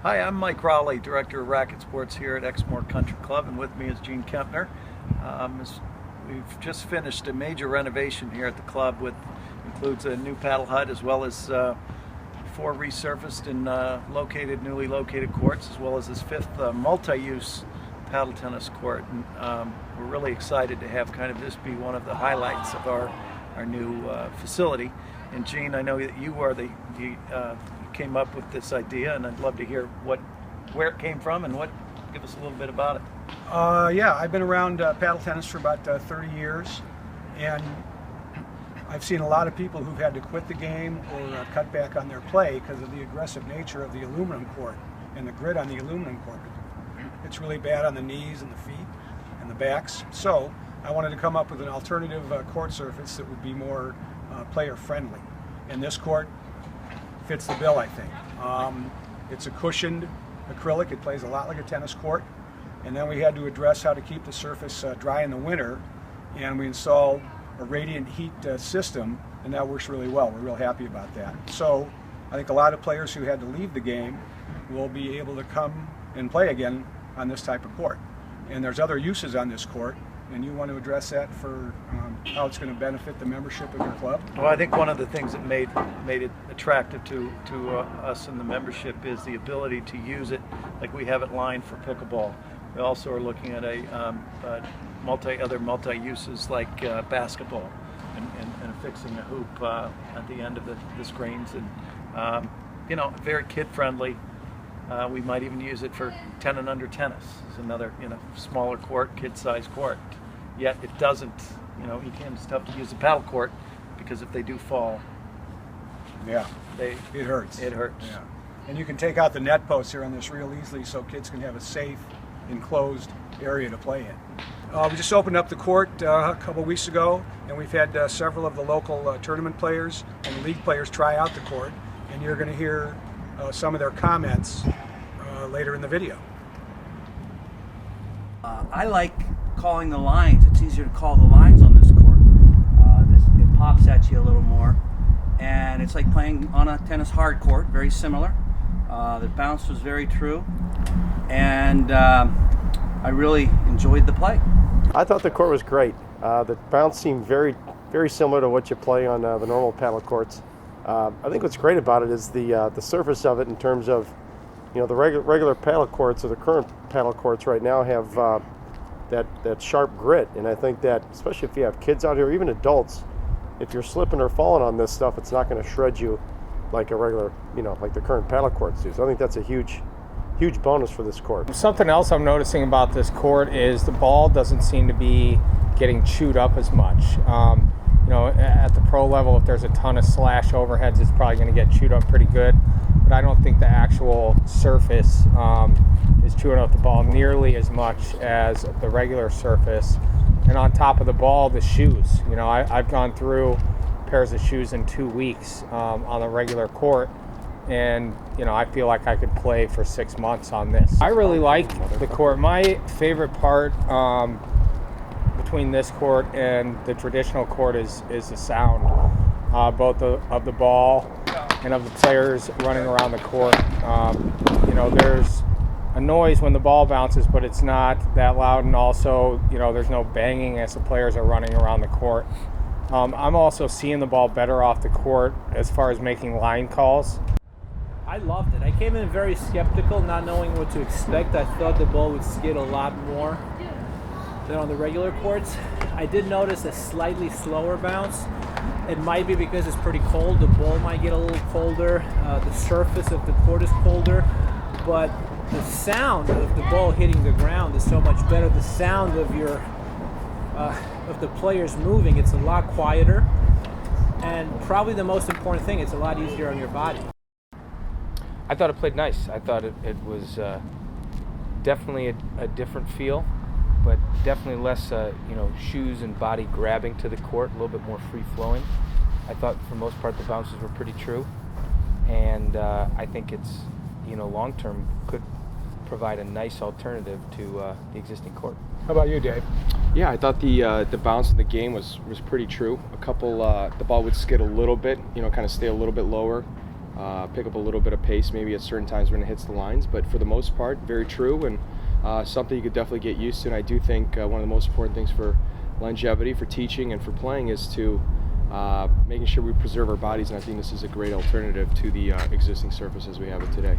Hi, I'm Mike Rowley, Director of Racket Sports here at Exmoor Country Club, and with me is Jean Kempner. We've just finished a major renovation here at the club, which includes a new paddle hut as well as 4 resurfaced and newly located courts, as well as this 5th multi-use paddle tennis court. And we're really excited to have kind of this be one of the highlights of our new facility. And Jean, I know that you are you came up with this idea, and I'd love to hear where it came from and give us a little bit about it. Yeah, I've been around paddle tennis for about 30 years, and I've seen a lot of people who've had to quit the game or cut back on their play because of the aggressive nature of the aluminum court and the grit on the aluminum court. It's really bad on the knees and the feet and the backs. So I wanted to come up with an alternative court surface that would be more player friendly, and this court fits the bill, I think. It's a cushioned acrylic. It plays a lot like a tennis court. And then we had to address how to keep the surface dry in the winter, and we installed a radiant heat system, and that works really well. We're real happy about that. So I think a lot of players who had to leave the game will be able to come and play again on this type of court. And there's other uses on this court, and you want to address that for how it's going to benefit the membership of your club? Well, I think one of the things that made it attractive to us in the membership is the ability to use it like we have it lined for pickleball. We also are looking at other multi-uses like basketball and fixing a hoop at the end of the screens, and very kid-friendly. We might even use it for 10 and under tennis. It's another smaller court, kid-sized court. Yet it doesn't. It's tough to use a paddle court because if they do fall, it hurts. It hurts. Yeah. And you can take out the net posts here on this real easily, so kids can have a safe, enclosed area to play in. We just opened up the court a couple weeks ago, and we've had several of the local tournament players and league players try out the court, and you're going to hear some of their comments later in the video. I like calling the lines. It's easier to call the lines on this court. It pops at you a little more, and it's like playing on a tennis hard court, very similar. The bounce was very true, and I really enjoyed the play. I thought the court was great. The bounce seemed very, very similar to what you play on the normal paddle courts. I think what's great about it is the surface of it in terms of, the regular paddle courts or the current paddle courts right now have that sharp grit, and I think that especially if you have kids out here, even adults, if you're slipping or falling on this stuff, it's not going to shred you like a regular, like the current paddle courts do. So I think that's a huge bonus for this court. Something else I'm noticing about this court is the ball doesn't seem to be getting chewed up as much. At the pro level, if there's a ton of slash overheads, it's probably going to get chewed up pretty good. But I don't think the actual surface is chewing up the ball nearly as much as the regular surface. And on top of the ball, the shoes. I've gone through pairs of shoes in 2 weeks on the regular court, and I feel like I could play for 6 months on this. I really like the court. My favorite part between this court and the traditional court is the sound, both of the ball and of the players running around the court. There's a noise when the ball bounces, but it's not that loud, and also there's no banging as the players are running around the court. I'm also seeing the ball better off the court as far as making line calls. I loved it. I came in very skeptical, not knowing what to expect. I thought the ball would skid a lot more than on the regular courts. I did notice a slightly slower bounce. It might be because it's pretty cold. The ball might get a little colder. The surface of the court is colder, but the sound of the ball hitting the ground is so much better. The sound of of the players moving, it's a lot quieter, and probably the most important thing, it's a lot easier on your body. I thought it played nice. I thought it was definitely a different feel, but definitely less shoes and body grabbing to the court, a little bit more free flowing. I thought for the most part the bounces were pretty true, and I think it's long term could provide a nice alternative to the existing court. How about you, Dave? Yeah, I thought the bounce in the game was pretty true. A couple, the ball would skid a little bit, kind of stay a little bit lower, pick up a little bit of pace maybe at certain times when it hits the lines, but for the most part, very true, and something you could definitely get used to. And I do think one of the most important things for longevity, for teaching, and for playing is to making sure we preserve our bodies, and I think this is a great alternative to the existing surfaces we have today.